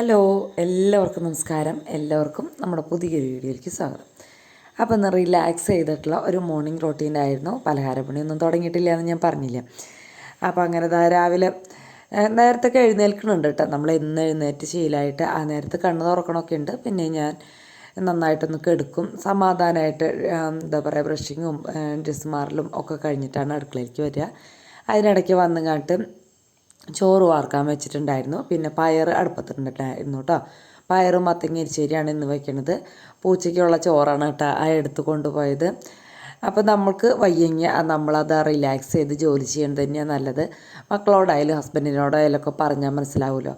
Hello, എല്ലാവർക്കും നമസ്കാരം. എല്ലാവർക്കും നമ്മുടെ പുതിയൊരു വീഡിയോയിലേക്ക് സ്വാഗതം. അപ്പോൾ ഇന്ന് റിലാക്സ് ചെയ്തിട്ടുള്ള ഒരു മോർണിംഗ് റൊട്ടീനായിരുന്നു. പലഹാരപ്പണിയൊന്നും തുടങ്ങിയിട്ടില്ല എന്ന് ഞാൻ പറഞ്ഞില്ല. അപ്പോൾ അങ്ങനെ രാവിലെ നേരത്തൊക്കെ എഴുന്നേൽക്കുന്നുണ്ട് കേട്ടോ. നമ്മൾ എന്ന് എഴുന്നേറ്റ് ശീലമായിട്ട് ആ നേരത്ത് കണ്ണ് തുറക്കണമൊക്കെ ഉണ്ട്. പിന്നെ ഞാൻ നന്നായിട്ടൊന്ന് കെടുക്കും. സമാധാനമായിട്ട് എന്താ പറയുക, ബ്രഷിങ്ങും ഡ്രസ്സ് മാറലും ഒക്കെ കഴിഞ്ഞിട്ടാണ് അടുക്കളയിലേക്ക് വരിക. അതിനിടയ്ക്ക് വന്നുകാട്ട് ചോറ് വാർക്കാൻ വെച്ചിട്ടുണ്ടായിരുന്നു. പിന്നെ പയർ അടുപ്പത്തിട്ടുണ്ടായിരുന്നു കേട്ടോ. പയറും മത്തങ്ങ എരിശ്ശേരിയാണ് ഇന്ന് വയ്ക്കുന്നത്. പൂച്ചയ്ക്കുള്ള ചോറാണ് കേട്ടോ ആ എടുത്ത് കൊണ്ടുപോയത്. അപ്പോൾ നമുക്ക് വയ്യെങ്കിൽ നമ്മളത് റിലാക്സ് ചെയ്ത് ജോലി ചെയ്യുന്നത് തന്നെയാണ് നല്ലത്. മക്കളോടായാലും ഹസ്ബൻഡിനോടായാലും ഒക്കെ പറഞ്ഞാൽ മനസ്സിലാവുമല്ലോ.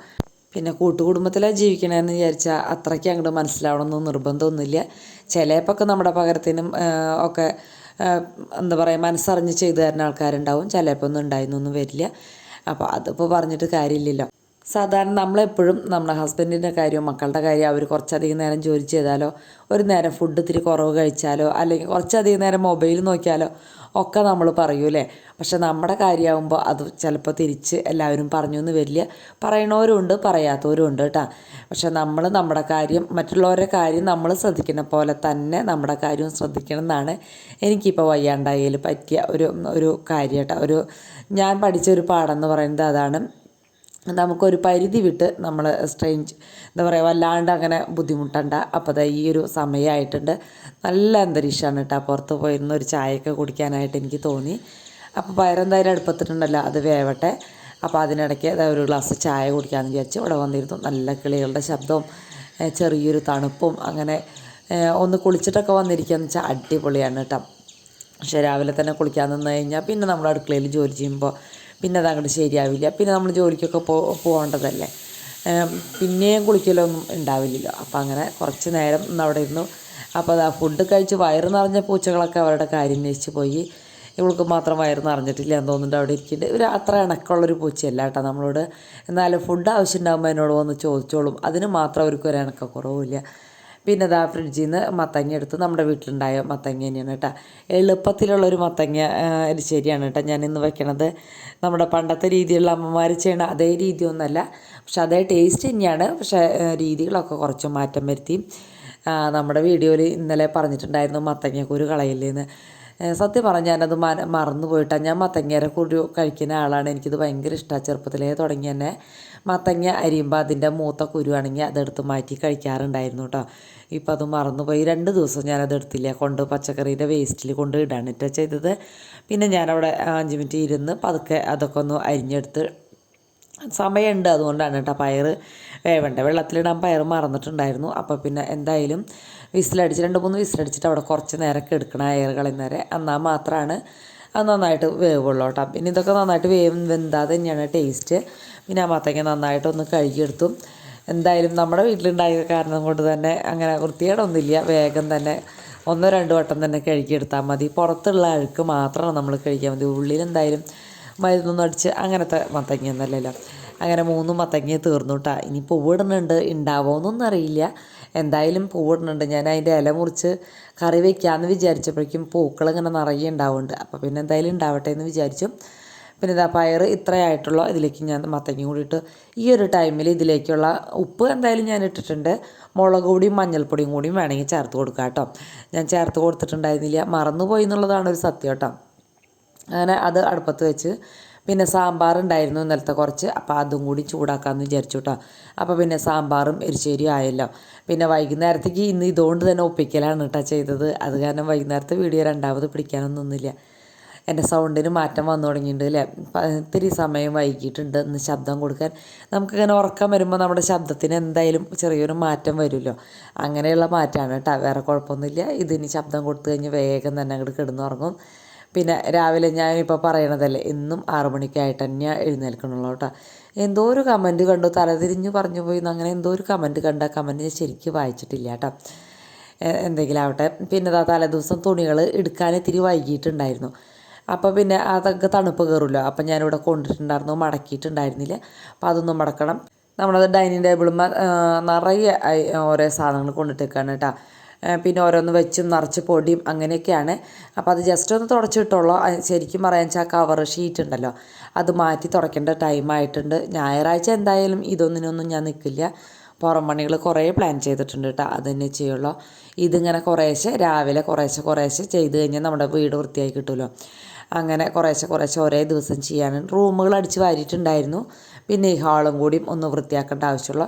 പിന്നെ കൂട്ടുകുടുംബത്തിലാണ് ജീവിക്കണമെന്ന് വിചാരിച്ചാൽ അത്രയ്ക്ക് അങ്ങോട്ട് മനസ്സിലാവണമെന്ന് നിർബന്ധമൊന്നുമില്ല. ചിലപ്പോൾ നമ്മുടെ പകരത്തിനും ഒക്കെ എന്താ പറയുക, മനസ്സറിഞ്ഞ് ചെയ്തു തരുന്ന ആൾക്കാരുണ്ടാവും. ചിലപ്പോൾ ഒന്നും ഉണ്ടായിരുന്നൊന്നും വരില്ല. അപ്പോൾ അതിപ്പോൾ പറഞ്ഞിട്ട് കാര്യമില്ലല്ലോ. സാധാരണ നമ്മളെപ്പോഴും നമ്മുടെ ഹസ്ബൻഡിൻ്റെ കാര്യവും മക്കളുടെ കാര്യം അവർ കുറച്ചധികം നേരം ജോലി ചെയ്താലോ, ഒരു നേരം ഫുഡ് ഇത്തിരി കുറവ് കഴിച്ചാലോ, അല്ലെങ്കിൽ കുറച്ചധികം നേരം മൊബൈൽ നോക്കിയാലോ ഒക്കെ നമ്മൾ പറയൂലേ. പക്ഷെ നമ്മുടെ കാര്യമാകുമ്പോൾ അത് ചിലപ്പോൾ തിരിച്ച് എല്ലാവരും പറഞ്ഞു എന്ന് വരില്ല. പറയണവരും ഉണ്ട്, പറയാത്തവരും ഉണ്ട് കേട്ടോ. പക്ഷെ നമ്മൾ നമ്മുടെ കാര്യം, മറ്റുള്ളവരുടെ കാര്യം നമ്മൾ ശ്രദ്ധിക്കുന്ന പോലെ തന്നെ നമ്മുടെ കാര്യവും ശ്രദ്ധിക്കണം എന്നാണ് എനിക്കിപ്പോൾ വയ്യാണ്ടായാലും പറ്റിയ ഒരു കാര്യം കേട്ടോ. ഞാൻ പഠിച്ചൊരു പാഠം എന്ന് പറയുന്നത് അതാണ്. നമുക്കൊരു പരിധി വിട്ട് നമ്മൾ എന്താ പറയുക, വല്ലാണ്ട് അങ്ങനെ ബുദ്ധിമുട്ടണ്ട. അപ്പോൾ ഈ ഒരു സമയമായിട്ടുണ്ട്. നല്ല അന്തരീക്ഷമാണ് കേട്ടോ. പുറത്ത് പോയിരുന്ന ഒരു ചായയൊക്കെ കുടിക്കാനായിട്ട് എനിക്ക് തോന്നി. അപ്പോൾ പയറെന്തായാലും അടുപ്പത്തിട്ടുണ്ടല്ലോ, അത് വേവട്ടെ. അപ്പോൾ അതിനിടയ്ക്ക് ഒരു ഗ്ലാസ് ചായ കുടിക്കാമെന്ന് വിചാരിച്ച് ഇവിടെ വന്നിരുന്നു. നല്ല കിളികളുടെ ശബ്ദവും ചെറിയൊരു തണുപ്പും അങ്ങനെ ഒന്ന് കുളിച്ചിട്ടൊക്കെ വന്നിരിക്കുകയെന്ന് വെച്ചാൽ അടിപൊളിയാണ് കേട്ടോ. പക്ഷേ രാവിലെ തന്നെ കുളിക്കാൻ നിന്ന് കഴിഞ്ഞാൽ പിന്നെ നമ്മൾ അടുക്കളയിൽ ജോലി ചെയ്യുമ്പോൾ പിന്നെ അതങ്ങോട്ട് ശരിയാവില്ല. പിന്നെ നമ്മൾ ജോലിക്കൊക്കെ പോകേണ്ടതല്ലേ, പിന്നെയും കുളിക്കലൊന്നും ഉണ്ടാവില്ലല്ലോ. അപ്പോൾ അങ്ങനെ കുറച്ച് നേരം അവിടെ ഇരുന്നു. അപ്പോൾ ആ ഫുഡ് കഴിച്ച് വയറ് നിറഞ്ഞ പൂച്ചകളൊക്കെ അവരുടെ കാര്യം അന്വേഷിച്ച് പോയി. ഇവൾക്ക് മാത്രം വയറ് നിറഞ്ഞിട്ടില്ല എന്ന് തോന്നുന്നുണ്ട്. അവിടെ ഇരിക്കുന്നുണ്ട്. ഒരു അത്ര ഇണക്കമുള്ളൊരു പൂച്ചയല്ല കേട്ടോ നമ്മളോട്. എന്നാലും ഫുഡ് ആവശ്യം ഉണ്ടാകുമ്പോൾ എന്നോട് വന്ന് ചോദിച്ചോളും. അതിന് മാത്രം അവർക്കൊരു ഇണക്കക്കുറവുമില്ല. പിന്നെ ഇതാ ഫ്രിഡ്ജിൽ നിന്ന് മത്തങ്ങ എടുത്ത്, നമ്മുടെ വീട്ടിലുണ്ടായ മത്തങ്ങ തന്നെയാണ് കേട്ടോ. എളുപ്പത്തിലുള്ളൊരു മത്തങ്ങ എരിശ്ശേരിയാണ് കേട്ടോ ഞാൻ ഇന്ന് വയ്ക്കണത്. നമ്മുടെ പണ്ടത്തെ രീതിയിലുള്ള അമ്മമാർ ചെയ്യണ അതേ രീതിയൊന്നുമല്ല, പക്ഷെ അതേ ടേസ്റ്റ് തന്നെയാണ്. പക്ഷേ രീതികളൊക്കെ കുറച്ച് മാറ്റം വരുത്തി. നമ്മുടെ വീഡിയോയിൽ ഇന്നലെ പറഞ്ഞിട്ടുണ്ടായിരുന്നു മത്തങ്ങക്കുരു കളയില്ലെന്ന്. സത്യം പറഞ്ഞാൽ ഞാനത് മറന്നു പോയിട്ടാണ്. ഞാൻ മത്തങ്ങയുടെ കുരു കഴിക്കുന്ന ആളാണ്. എനിക്കിത് ഭയങ്കര ഇഷ്ടമാണ്. ചെറുപ്പത്തിലേ തുടങ്ങി തന്നെ മത്തങ്ങ അരിയുമ്പോൾ അതിൻ്റെ മൂത്ത കുരുവാണെങ്കിൽ അതെടുത്ത് മാറ്റി കഴിക്കാറുണ്ടായിരുന്നു കേട്ടോ. ഇപ്പോൾ അത് മറന്നുപോയി. 2 ദിവസം ഞാനതെടുത്തില്ല, പച്ചക്കറീൻ്റെ വേസ്റ്റിൽ കൊണ്ട് ഇടാണ് കേട്ടോ ചെയ്തത്. പിന്നെ ഞാനവിടെ 5 മിനിറ്റ് ഇരുന്ന് പതുക്കെ അതൊക്കെ ഒന്ന് അരിഞ്ഞെടുത്ത്, സമയമുണ്ട് അതുകൊണ്ടാണ് കേട്ടോ. പയർ വേവണ്ട, വെള്ളത്തിലിടാൻ പയർ മറന്നിട്ടുണ്ടായിരുന്നു. അപ്പോൾ പിന്നെ എന്തായാലും 2-3 വിസിലടിച്ചിട്ട് അവിടെ കുറച്ച് നേരമൊക്കെ എടുക്കണം, എയർ കളയുന്നവരെ. എന്നാൽ മാത്രമാണ് അത് നന്നായിട്ട് വേവുള്ളൂ കേട്ടോ. പിന്നെ ഇതൊക്കെ നന്നായിട്ട് വെന്താതെ തന്നെയാണ് ടേസ്റ്റ്. പിന്നെ ആ മത്തങ്ങ നന്നായിട്ടൊന്ന് കഴുകിയെടുത്തു. എന്തായാലും നമ്മുടെ വീട്ടിലുണ്ടായ കാരണം കൊണ്ട് തന്നെ അങ്ങനെ വൃത്തികേടൊന്നുമില്ല. വേഗം തന്നെ 1-2 വട്ടം തന്നെ കഴുകിയെടുത്താൽ മതി. പുറത്തുള്ള അഴുക്ക് മാത്രമാണ് നമ്മൾ കഴിക്കാൻ മതി. ഉള്ളിൽ എന്തായാലും മരുന്നൊന്നും അടിച്ച് അങ്ങനത്തെ മത്തങ്ങയൊന്നുമല്ലല്ലോ. അങ്ങനെ 3 മത്തങ്ങ തീർന്നു കേട്ടോ. ഇനി പൂവിടുന്നുണ്ട്, ഉണ്ടാവുമോയെന്നൊന്നും അറിയില്ല. എന്തായാലും പൂവിടുന്നുണ്ട്. ഞാൻ അതിൻ്റെ ഇല മുറിച്ച് കറി വയ്ക്കാമെന്ന് വിചാരിച്ചപ്പോഴേക്കും പൂക്കളിങ്ങനെ നിറയെ ഉണ്ടാവുന്നുണ്ട്. അപ്പോൾ പിന്നെ എന്തായാലും ഉണ്ടാവട്ടെ എന്ന് വിചാരിച്ചു. പിന്നെ ഇതാ പയർ ഇത്രയായിട്ടുള്ള ഇതിലേക്ക് ഞാൻ മത്തങ്ങ കൂടിയിട്ട് ഈ ഒരു ടൈമിൽ ഇതിലേക്കുള്ള ഉപ്പ് എന്തായാലും ഞാൻ ഇട്ടിട്ടുണ്ട്. മുളക് പൊടിയും മഞ്ഞൾപ്പൊടിയും കൂടിയും വേണമെങ്കിൽ ചേർത്ത് കൊടുക്കാം കേട്ടോ. ഞാൻ ചേർത്ത് കൊടുത്തിട്ടുണ്ടായിരുന്നില്ല, മറന്നുപോയി എന്നുള്ളതാണ് ഒരു സത്യം കേട്ടോ. അങ്ങനെ അത് അടുപ്പത്ത് വെച്ച്, പിന്നെ സാമ്പാർ ഉണ്ടായിരുന്നു ഇന്നലത്തെ കുറച്ച്, അപ്പോൾ അതും കൂടി ചൂടാക്കാമെന്ന് വിചാരിച്ചു കേട്ടോ. അപ്പോൾ പിന്നെ സാമ്പാറും എരിശ്ശേരിയും ആയല്ലോ. പിന്നെ വൈകുന്നേരത്തേക്ക് ഇന്ന് ഇതുകൊണ്ട് തന്നെ ഒപ്പിക്കലാണ് കേട്ടോ ചെയ്തത്. അത് കാരണം വൈകുന്നേരത്തെ വീഡിയോ രണ്ടാമത് പിടിക്കാനൊന്നുമില്ല. എൻ്റെ സൗണ്ടിന് മാറ്റം വന്നു തുടങ്ങിയിട്ടുണ്ട് അല്ലേ. ഇത്തിരി സമയം വൈകിയിട്ടുണ്ട് ഇന്ന് ശബ്ദം കൊടുക്കാൻ. നമുക്കിങ്ങനെ ഉറക്കം വരുമ്പോൾ നമ്മുടെ ശബ്ദത്തിന് എന്തായാലും ചെറിയൊരു മാറ്റം വരുമല്ലോ. അങ്ങനെയുള്ള മാറ്റമാണ് കേട്ടോ, വേറെ കുഴപ്പമൊന്നുമില്ല. ഇതിന് ശബ്ദം കൊടുത്തു കഴിഞ്ഞ് വേഗം തന്നെ അങ്ങോട്ട് കിടന്നുറങ്ങും. പിന്നെ രാവിലെ ഞാനിപ്പോൾ പറയണതല്ലേ, എന്നും 6 മണിക്കായിട്ട് തന്നെ എഴുന്നേൽക്കണുള്ളൂ കേട്ടോ. എന്തോ ഒരു കമൻറ്റ് കണ്ടു, തലതിരിഞ്ഞ് പറഞ്ഞു പോയി അങ്ങനെ എന്തോ ഒരു കമൻറ്റ് കണ്ട. കമൻറ്റ് ഞാൻ ശരിക്കും വായിച്ചിട്ടില്ല കേട്ടോ. എന്തെങ്കിലും ആവട്ടെ. പിന്നെ തലേദിവസം തുണികൾ എടുക്കാൻ ഇത്തിരി വൈകിട്ടുണ്ടായിരുന്നു. അപ്പോൾ പിന്നെ അതൊക്കെ തണുപ്പ് കയറുമല്ലോ. അപ്പം ഞാനിവിടെ കൊണ്ടിട്ടുണ്ടായിരുന്നു, മടക്കിയിട്ടുണ്ടായിരുന്നില്ല. അപ്പോൾ അതൊന്നും മടക്കണം. നമ്മളത് ഡൈനിങ് ടേബിളുമ്പോൾ നിറയെ ഓരോ സാധനങ്ങൾ കൊണ്ടിട്ടേക്കാണ് കേട്ടോ. പിന്നെ ഓരോന്ന് വെച്ചും നിറച്ച് പൊടിയും അങ്ങനെയൊക്കെയാണ്. അപ്പോൾ അത് ജസ്റ്റ് ഒന്ന് തുടച്ചിട്ടുള്ളൂ. ശരിക്കും പറയാൻ വെച്ചാൽ കവർ ഷീറ്റ് ഉണ്ടല്ലോ, അത് മാറ്റി തുടയ്ക്കേണ്ട ടൈമായിട്ടുണ്ട്. ഞായറാഴ്ച എന്തായാലും ഇതൊന്നിനൊന്നും ഞാൻ നിൽക്കില്ല. പുറം പണികൾ കുറേ പ്ലാൻ ചെയ്തിട്ടുണ്ട് കേട്ടോ. അത് തന്നെ ചെയ്യുള്ളൂ. ഇതിങ്ങനെ കുറേശ്ശെ രാവിലെ കുറേശ്ശെ ചെയ്ത് കഴിഞ്ഞാൽ നമ്മുടെ വീട് വൃത്തിയായി കിട്ടുമല്ലോ. അങ്ങനെ കുറേശ്ശെ ഒരേ ദിവസം ചെയ്യാനും റൂമുകൾ അടിച്ച് വാരിയിട്ടുണ്ടായിരുന്നു. പിന്നെ ഈ ഹാളും കൂടിയും ഒന്ന് വൃത്തിയാക്കേണ്ട ആവശ്യമുള്ള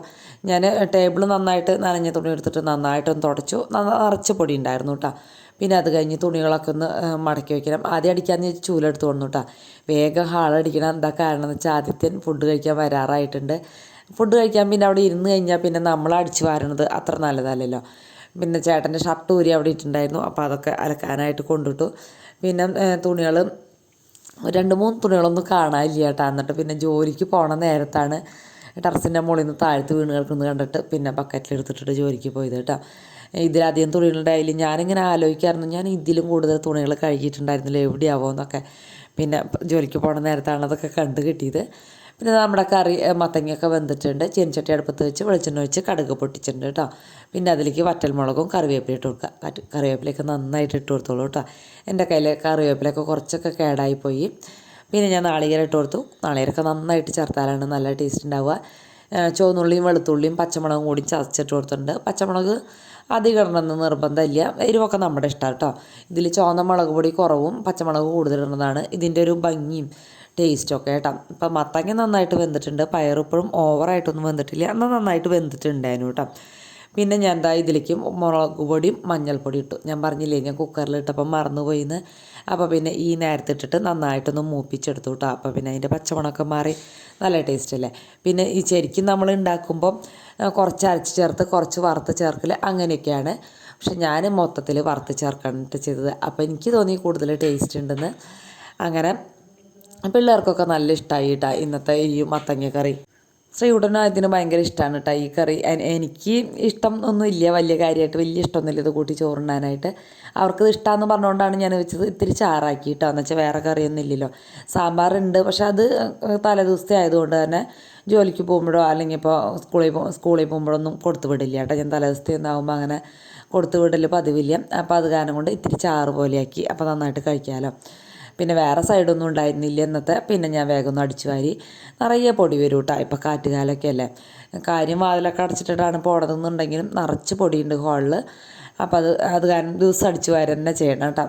ഞാൻ ടേബിൾ നന്നായിട്ട് നനഞ്ഞ തുണി എടുത്തിട്ട് നന്നായിട്ടൊന്ന് തുടച്ചു. നിറച്ച് പൊടി ഉണ്ടായിരുന്നു കേട്ടോ. പിന്നെ അത് കഴിഞ്ഞ് തുണികളൊക്കെ ഒന്ന് മടക്കി വയ്ക്കണം. ആദ്യം അടിക്കാമെന്ന് വെച്ച് ചൂലെടുത്ത് കൊണ്ടു കേട്ടോ. വേഗം ഹാളടിക്കണം. എന്താ കാരണം എന്ന് വെച്ചാൽ ആദിത്യൻ ഫുഡ് കഴിക്കാൻ വരാറായിട്ടുണ്ട്. ഫുഡ് കഴിക്കാൻ പിന്നെ അവിടെ ഇരുന്ന് കഴിഞ്ഞാൽ പിന്നെ നമ്മൾ അടിച്ച് വാരണത് അത്ര നല്ലതല്ലല്ലോ. പിന്നെ ചേട്ടൻ്റെ ഷർട്ട് ഊരി അവിടെ ഇട്ടുണ്ടായിരുന്നു. അപ്പോൾ അതൊക്കെ അലക്കാനായിട്ട് കൊണ്ടിട്ടു. പിന്നെ തുണികൾ 2-3 തുണികളൊന്നും കാണാനില്ല കേട്ടോ. എന്നിട്ട് പിന്നെ ജോലിക്ക് പോണ നേരത്താണ് ടെറസിൻ്റെ മുകളിൽ നിന്ന് താഴത്ത് വീണ് കിടക്കുന്നത് കണ്ടിട്ട് പിന്നെ ബക്കറ്റിലെടുത്തിട്ട് ജോലിക്ക് പോയത് കേട്ടോ. ഇതിലധികം തുണികളുണ്ടായില്ല. ഞാനിങ്ങനെ ആലോചിക്കായിരുന്നു, ഞാൻ ഇതിലും കൂടുതൽ തുണികൾ കഴുകിയിട്ടുണ്ടായിരുന്നില്ല, എവിടെയാവോ എന്നൊക്കെ. പിന്നെ ജോലിക്ക് പോണ നേരത്താണ് അതൊക്കെ കണ്ട് കിട്ടിയത്. പിന്നെ നമ്മുടെ കറി മത്തങ്ങയൊക്കെ വെന്തിട്ടുണ്ട്. ചീനച്ചട്ടി അടുപ്പത്ത് വെച്ച് വെളിച്ചെണ്ണ ഒഴിച്ച് കടുക് പൊട്ടിച്ചിട്ടുണ്ട് കേട്ടോ. പിന്നെ അതിലേക്ക് വറ്റൽമുളകും കറിവേപ്പില ഇട്ട് കൊടുക്കുക. കറിവേപ്പിലയൊക്കെ നന്നായിട്ട് ഇട്ട് കൊടുത്തോളൂ കേട്ടോ. എൻ്റെ കയ്യിൽ കറിവേപ്പിലയൊക്കെ കുറച്ചൊക്കെ കേടായിപ്പോയി. പിന്നെ ഞാൻ നാളികേരം ഇട്ട് കൊടുത്തു. നാളികേരമൊക്കെ നന്നായിട്ട് ചേർത്താലാണ് നല്ല ടേസ്റ്റ് ഉണ്ടാവുക. ചുവന്നുള്ളിയും വെളുത്തുള്ളിയും പച്ചമുളകും കൂടി ചതച്ചിട്ട് കൊടുത്തിട്ടുണ്ട്. പച്ചമുളക് അധികം ഇടണമെന്ന് നിർബന്ധമില്ല. എരിവൊക്കെ നമ്മുടെ ഇഷ്ടമാണ് കേട്ടോ. ഇതിൽ ചുവന്ന മുളക് പൊടി കുറവും പച്ചമുളക് കൂടുതലിടുന്നതാണ് ഇതിൻ്റെ ഒരു ഭംഗിയും ടേസ്റ്റൊക്കെ കേട്ടോ. ഇപ്പം മത്തങ്ങ നന്നായിട്ട് വെന്തിട്ടുണ്ട്. പയർ ഇപ്പോഴും ഓവറായിട്ടൊന്നും വെന്തിട്ടില്ല, എന്നാൽ നന്നായിട്ട് വെന്തിട്ടുണ്ടായിരുന്നു കേട്ടോ. പിന്നെ ഞാൻ എന്താ ഇതിലേക്ക് മുളക് പൊടിയും മഞ്ഞൾപ്പൊടി ഇട്ടു. ഞാൻ പറഞ്ഞില്ലേ ഞാൻ കുക്കറിലിട്ടപ്പം മറന്നുപോയിന്ന്. അപ്പോൾ പിന്നെ ഈ നേരത്തിട്ടിട്ട് നന്നായിട്ടൊന്ന് മൂപ്പിച്ചെടുത്തു കേട്ടോ. അപ്പോൾ പിന്നെ അതിൻ്റെ പച്ചമുളകൊക്കെ മാറി നല്ല ടേസ്റ്റ് അല്ലേ. പിന്നെ ഈ ശരിക്കും നമ്മൾ ഉണ്ടാക്കുമ്പം കുറച്ച് അരച്ച് ചേർത്ത് കുറച്ച് വറുത്ത് ചേർക്കൽ അങ്ങനെയൊക്കെയാണ്. പക്ഷെ ഞാൻ മൊത്തത്തിൽ വറുത്ത് ചേർക്കാനായിട്ട് ചെയ്തത്. അപ്പോൾ എനിക്ക് തോന്നി കൂടുതൽ ടേസ്റ്റ് ഉണ്ടെന്ന്. അങ്ങനെ പിള്ളേർക്കൊക്കെ നല്ല ഇഷ്ടമായി കേട്ടോ ഇന്നത്തെ ഈ മത്തങ്ങ കറി. ശ്രീകുട്ടനും ഇതിന് ഭയങ്കര ഇഷ്ടമാണ് കേട്ടോ ഈ കറി. എനിക്ക് ഇഷ്ടം ഒന്നുമില്ല, വലിയ കാര്യമായിട്ട് വലിയ ഇഷ്ടമൊന്നുമില്ല ഇത് കൂട്ടി ചോറുണ്ണാനായിട്ട്. അവർക്കത് ഇഷ്ടമാണെന്ന് പറഞ്ഞുകൊണ്ടാണ് ഞാൻ വെച്ചത്. ഇത്തിരി ചാറാക്കി കേട്ടോ. എന്ന് വെച്ചാൽ വേറെ കറിയൊന്നും ഇല്ലല്ലോ. സാമ്പാറുണ്ട്, പക്ഷെ അത് തലേദിവസത്തെ ആയതുകൊണ്ട് തന്നെ ജോലിക്ക് പോകുമ്പോഴോ അല്ലെങ്കിൽ ഇപ്പോൾ സ്കൂളിൽ പോകുമ്പോഴൊന്നും കൊടുത്തു വിടില്ല കേട്ടോ. ഞാൻ തലേദിവസത്തെ ഒന്നാകുമ്പോൾ അങ്ങനെ കൊടുത്തു വിടൽ പതിവില്ല. അപ്പോൾ അത് കാരണം കൊണ്ട് ഇത്തിരി ചാറ് പോലെയാക്കി. അപ്പോൾ നന്നായിട്ട് കഴിക്കാമല്ലോ. പിന്നെ വേറെ സൈഡൊന്നും ഉണ്ടായിരുന്നില്ല ഇന്നത്തെ. പിന്നെ ഞാൻ വേഗം ഒന്ന് അടിച്ചു വാരി. നിറയെ പൊടി വരും കേട്ടോ. ഇപ്പോൾ കാറ്റുകാലമൊക്കെ അല്ലേ. കാര്യം വാതിലൊക്കെ അടച്ചിട്ടിട്ടാണ് പോണതെന്നുണ്ടെങ്കിലും നിറച്ച് പൊടിയുണ്ട് ഹാളിൽ. അപ്പോൾ അത് കാരണം ദിവസം അടിച്ചു വാരി തന്നെ ചെയ്യണം കേട്ടോ.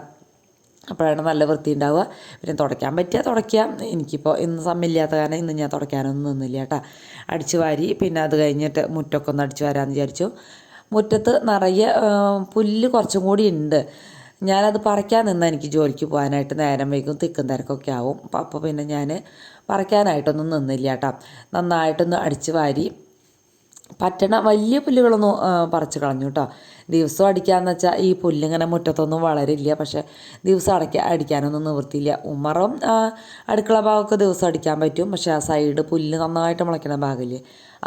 അപ്പോഴാണ് നല്ല വൃത്തി ഉണ്ടാവുക. പിന്നെ തുടയ്ക്കാൻ പറ്റിയാൽ തുടയ്ക്കാം. എനിക്കിപ്പോൾ ഇന്ന് സമയമില്ലാത്ത കാരണം ഇന്ന് ഞാൻ തുടയ്ക്കാനൊന്നും നിന്നില്ല കേട്ടോ. അടിച്ചു വാരി പിന്നെ അത് കഴിഞ്ഞിട്ട് മുറ്റമൊക്കെ ഒന്ന് അടിച്ചു വാരാമെന്ന് വിചാരിച്ചു. മുറ്റത്ത് നിറയെ പുല്ല് കുറച്ചും കൂടി ഉണ്ട്. ഞാനത് പറിക്കാൻ നിന്നാൽ എനിക്ക് ജോലിക്ക് പോകാനായിട്ട് നേരം വൈകും, തിക്കും തിരക്കൊക്കെ ആവും. അപ്പോൾ പിന്നെ ഞാൻ പറിക്കാനായിട്ടൊന്നും നിന്നില്ല കേട്ടോ. നന്നായിട്ടൊന്ന് അടിച്ച് വാരി പറ്റണ വലിയ പുല്ലുകളൊന്നും പറിച്ച് കളഞ്ഞു കേട്ടോ. ദിവസവും അടിക്കാമെന്ന് വെച്ചാൽ ഈ പുല്ലിങ്ങനെ മുറ്റത്തൊന്നും വളരില്ല. പക്ഷേ ദിവസം അടിക്കാനൊന്നും നിവൃത്തിയില്ല. ഉമ്മറും അടുക്കള ഭാഗമൊക്കെ ദിവസം അടിക്കാൻ പറ്റും. പക്ഷേ ആ സൈഡ് പുല്ല് നന്നായിട്ട് മുളയ്ക്കണ ഭാഗമില്ലേ,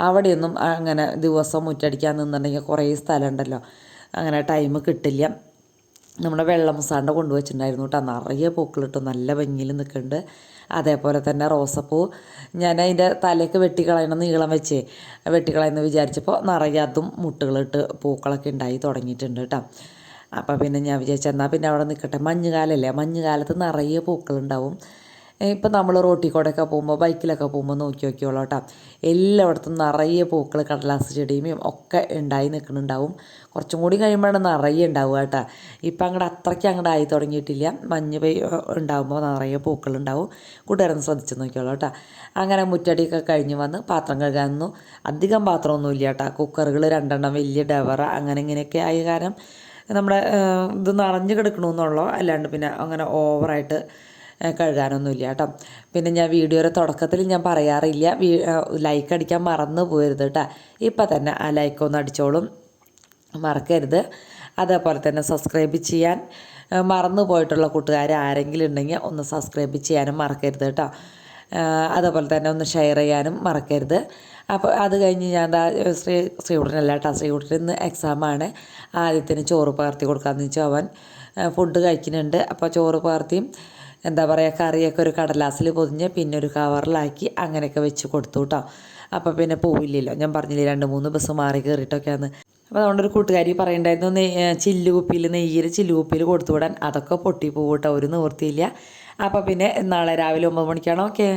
അവിടെയൊന്നും അങ്ങനെ ദിവസം മുറ്റടിക്കാൻ നിന്നിട്ടുണ്ടെങ്കിൽ കുറേ സ്ഥലം ഉണ്ടല്ലോ, അങ്ങനെ ടൈം കിട്ടില്ല. നമ്മുടെ വെള്ള മുസാണ്ട കൊണ്ടുവച്ചിട്ടുണ്ടായിരുന്നു കേട്ടോ. നിറയെ പൂക്കളിട്ടു, നല്ല ഭംഗിയിൽ നിൽക്കുന്നുണ്ട്. അതേപോലെ തന്നെ റോസപ്പൂ ഞാൻ അതിൻ്റെ തലയൊക്കെ വെട്ടിക്കളയണം, നീളം വെച്ച് വെട്ടിക്കളയെന്ന് വിചാരിച്ചപ്പോൾ നിറയെ അതും മുട്ടുകളിട്ട് പൂക്കളൊക്കെ ഉണ്ടായി തുടങ്ങിയിട്ടുണ്ട് കേട്ടോ. അപ്പോൾ പിന്നെ ഞാൻ വിചാരിച്ചു എന്നാൽ പിന്നെ അവിടെ നിൽക്കട്ടെ. മഞ്ഞുകാലമല്ലേ, മഞ്ഞുകാലത്ത് നിറയെ പൂക്കളുണ്ടാവും. ഇപ്പം നമ്മൾ റോട്ടിൽ കൂടെയൊക്കെ പോകുമ്പോൾ ബൈക്കിലൊക്കെ പോകുമ്പോൾ നോക്കിയോളൂ കേട്ടോ. എല്ലായിടത്തും നിറയെ പൂക്കൾ കടലാസ് ചെടിയും ഒക്കെ ഉണ്ടായി നിൽക്കുന്നുണ്ടാവും. കുറച്ചും കൂടി കഴിയുമ്പോഴാണ് നിറയെ ഉണ്ടാവുക കേട്ടോ. ഇപ്പം അത്രയ്ക്ക് ആയി തുടങ്ങിയിട്ടില്ല. മഞ്ഞ് ഉണ്ടാകുമ്പോൾ നിറയെ പൂക്കളുണ്ടാവും. കൂട്ടുകാരൊന്ന് ശ്രദ്ധിച്ച് നോക്കിയോളൂ കേട്ടോ. അങ്ങനെ മുറ്റടിയൊക്കെ കഴിഞ്ഞ് വന്ന് പാത്രം കഴുകാനൊന്നും അധികം പാത്രമൊന്നുമില്ല കേട്ടോ. കുക്കറുകൾ 2 വലിയ ഡവറ അങ്ങനെ ഇങ്ങനെയൊക്കെ ആയ കാരണം നമ്മുടെ ഇത് നിറഞ്ഞ് കിടക്കണമെന്നുള്ളൂ. അല്ലാണ്ട് പിന്നെ അങ്ങനെ ഓവറായിട്ട് കഴുകാനൊന്നുമില്ല കേട്ടോ. പിന്നെ ഞാൻ വീഡിയോയുടെ തുടക്കത്തിൽ ഞാൻ പറയാറില്ല, ലൈക്ക് അടിക്കാൻ മറന്നു പോകരുത് കേട്ടോ. ഇപ്പം തന്നെ ആ ലൈക്കൊന്ന് അടിച്ചോളും, മറക്കരുത്. അതേപോലെ തന്നെ സബ്സ്ക്രൈബ് ചെയ്യാൻ മറന്നു പോയിട്ടുള്ള കൂട്ടുകാർ ആരെങ്കിലും ഉണ്ടെങ്കിൽ ഒന്ന് സബ്സ്ക്രൈബ് ചെയ്യാനും മറക്കരുത് കേട്ടോ. അതേപോലെ തന്നെ ഒന്ന് ഷെയർ ചെയ്യാനും മറക്കരുത്. അപ്പോൾ അത് കഴിഞ്ഞ് ഞാൻ ശ്രീകുട്ടനല്ല കേട്ടോ, ശ്രീകുട്ടൻ ഇന്ന് എക്സാമാണ്. ആദ്യത്തിന് ചോറ് പകർത്തി കൊടുക്കാമെന്ന് വെച്ചാൽ അവൻ ഫുഡ് കഴിക്കുന്നുണ്ട്. അപ്പോൾ ചോറ് പകർത്തിയും എന്താ പറയുക കറിയൊക്കെ ഒരു കടലാസിൽ പൊതിഞ്ഞ് പിന്നെ ഒരു കവറിലാക്കി അങ്ങനെയൊക്കെ വെച്ച് കൊടുത്തു കേട്ടോ. അപ്പോൾ പിന്നെ പോവില്ലല്ലോ, ഞാൻ പറഞ്ഞില്ലേ 2-3 ബസ് മാറി കയറിയിട്ടൊക്കെയാണ്. അപ്പോൾ അതുകൊണ്ടൊരു കൂട്ടുകാരി പറയുണ്ടായിരുന്നു ചില്ലുകുപ്പിയിൽ നെയ്യിൽ ചില്ലുകുപ്പിയിൽ കൊടുത്തു വിടാൻ. അതൊക്കെ പൊട്ടി പോകട്ടോ, ഒരു നിവൃത്തിയില്ല. അപ്പോൾ പിന്നെ നാളെ രാവിലെ 9 മണിക്കാണോ ഓക്കെ.